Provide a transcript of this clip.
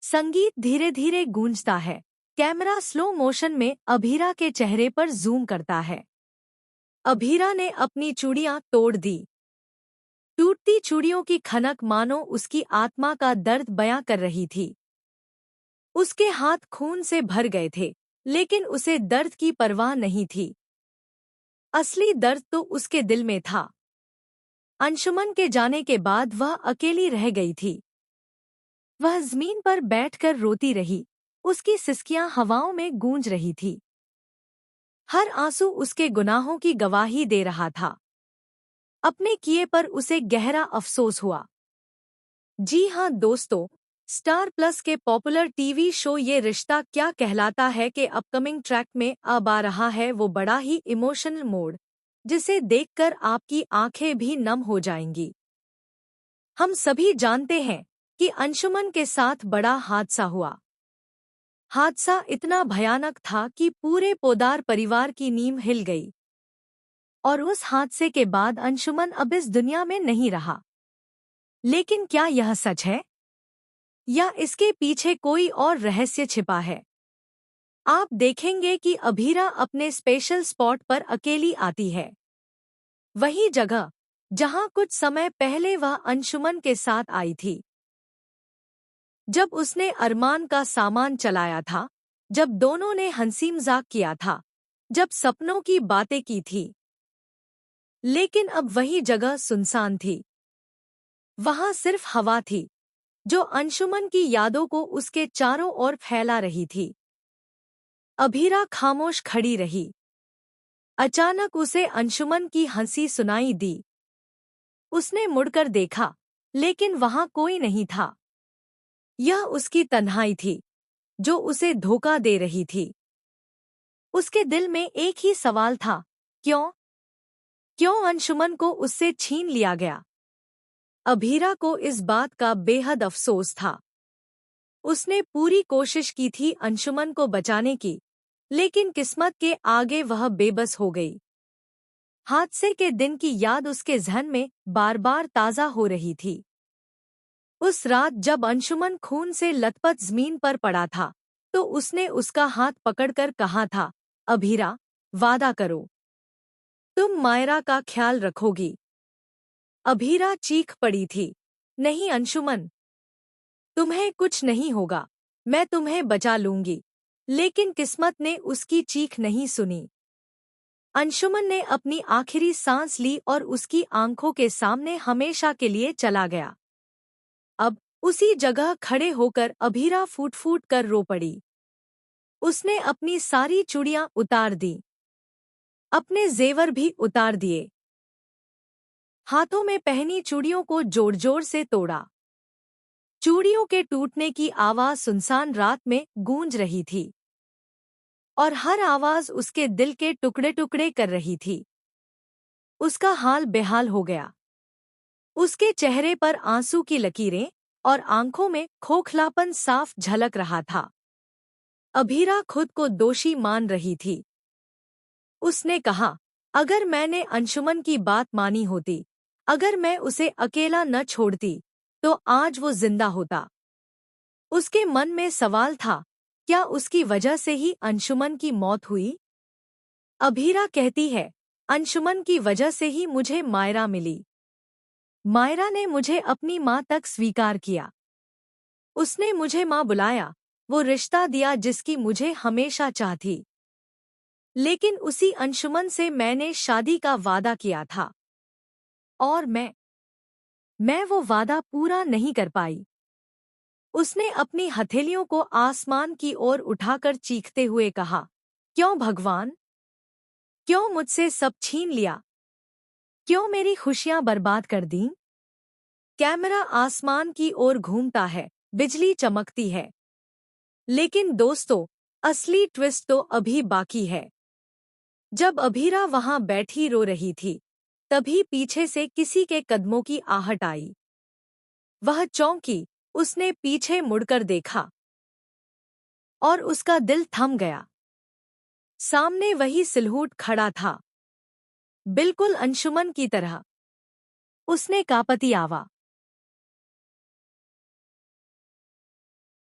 संगीत धीरे धीरे गूंजता है। कैमरा स्लो मोशन में अभीरा के चेहरे पर जूम करता है। अभीरा ने अपनी चूड़ियां तोड़ दी। टूटती चूड़ियों की खनक मानो उसकी आत्मा का दर्द बयां कर रही थी। उसके हाथ खून से भर गए थे, लेकिन उसे दर्द की परवाह नहीं थी। असली दर्द तो उसके दिल में था। अंशुमन के जाने के बाद वह अकेली रह गई थी। वह जमीन पर बैठकर रोती रही। उसकी सिसकियां हवाओं में गूंज रही थी। हर आंसू उसके गुनाहों की गवाही दे रहा था। अपने किए पर उसे गहरा अफसोस हुआ। जी हाँ दोस्तों, स्टार प्लस के पॉपुलर टीवी शो ये रिश्ता क्या कहलाता है के अपकमिंग ट्रैक में अब आ रहा है वो बड़ा ही इमोशनल मोड, जिसे देखकर आपकी आंखें भी नम हो जाएंगी। हम सभी जानते हैं कि अंशुमन के साथ बड़ा हादसा हुआ। हादसा इतना भयानक था कि पूरे पोद्दार परिवार की नींव हिल गई। और उस हादसे के बाद अंशुमन अब इस दुनिया में नहीं रहा। लेकिन क्या यह सच है, या इसके पीछे कोई और रहस्य छिपा है? आप देखेंगे कि अभीरा अपने स्पेशल स्पॉट पर अकेली आती है। वही जगह जहां कुछ समय पहले वह अंशुमन के साथ आई थी। जब उसने अरमान का सामान चलाया था, जब दोनों ने हंसी मजाक किया था, जब सपनों की बातें की थी। लेकिन अब वही जगह सुनसान थी। वहां सिर्फ हवा थी, जो अंशुमन की यादों को उसके चारों ओर फैला रही थी। अभीरा खामोश खड़ी रही। अचानक उसे अंशुमन की हंसी सुनाई दी। उसने मुड़कर देखा, लेकिन वहां कोई नहीं था। यह उसकी तन्हाई थी, जो उसे धोखा दे रही थी। उसके दिल में एक ही सवाल था, क्यों? क्यों अंशुमन को उससे छीन लिया गया? अभीरा को इस बात का बेहद अफसोस था। उसने पूरी कोशिश की थी अंशुमन को बचाने की, लेकिन किस्मत के आगे वह बेबस हो गई। हादसे के दिन की याद उसके ज़हन में बार बार ताज़ा हो रही थी। उस रात जब अंशुमन खून से लथपथ जमीन पर पड़ा था, तो उसने उसका हाथ पकड़कर कहा था, अभीरा, वादा करो, तुम मायरा का ख्याल रखोगी। अभीरा चीख पड़ी थी, नहीं अंशुमन, तुम्हें कुछ नहीं होगा, मैं तुम्हें बचा लूंगी। लेकिन किस्मत ने उसकी चीख नहीं सुनी। अंशुमन ने अपनी आखिरी सांस ली और उसकी आंखों के सामने हमेशा के लिए चला गया। अब उसी जगह खड़े होकर अभीरा फूट फूट कर रो पड़ी। उसने अपनी सारी चूड़ियां उतार दी, अपने जेवर भी उतार दिए। हाथों में पहनी चूड़ियों को जोर जोर से तोड़ा। चूड़ियों के टूटने की आवाज सुनसान रात में गूंज रही थी, और हर आवाज उसके दिल के टुकड़े टुकड़े कर रही थी। उसका हाल बेहाल हो गया। उसके चेहरे पर आंसू की लकीरें और आंखों में खोखलापन साफ झलक रहा था। अभीरा खुद को दोषी मान रही थी। उसने कहा, अगर मैंने अंशुमन की बात मानी होती, अगर मैं उसे अकेला न छोड़ती, तो आज वो जिंदा होता। उसके मन में सवाल था, क्या उसकी वजह से ही अंशुमन की मौत हुई? अभीरा कहती है, अंशुमन की वजह से ही मुझे मायरा मिली। मायरा ने मुझे अपनी माँ तक स्वीकार किया। उसने मुझे माँ बुलाया, वो रिश्ता दिया जिसकी मुझे हमेशा चाह थी। लेकिन उसी अंशुमन से मैंने शादी का वादा किया था, और मैं वो वादा पूरा नहीं कर पाई। उसने अपनी हथेलियों को आसमान की ओर उठाकर चीखते हुए कहा, क्यों भगवान? क्यों मुझसे सब छीन लिया? क्यों मेरी खुशियां बर्बाद कर दी? कैमरा आसमान की ओर घूमता है, बिजली चमकती है। लेकिन दोस्तों, असली ट्विस्ट तो अभी बाकी है। जब अभीरा वहां बैठी रो रही थी, तभी पीछे से किसी के कदमों की आहट आई। वह चौंकी, उसने पीछे मुड़कर देखा, और उसका दिल थम गया। सामने वही सिलहूट खड़ा था, बिल्कुल अंशुमन की तरह। उसने कांपती आवाज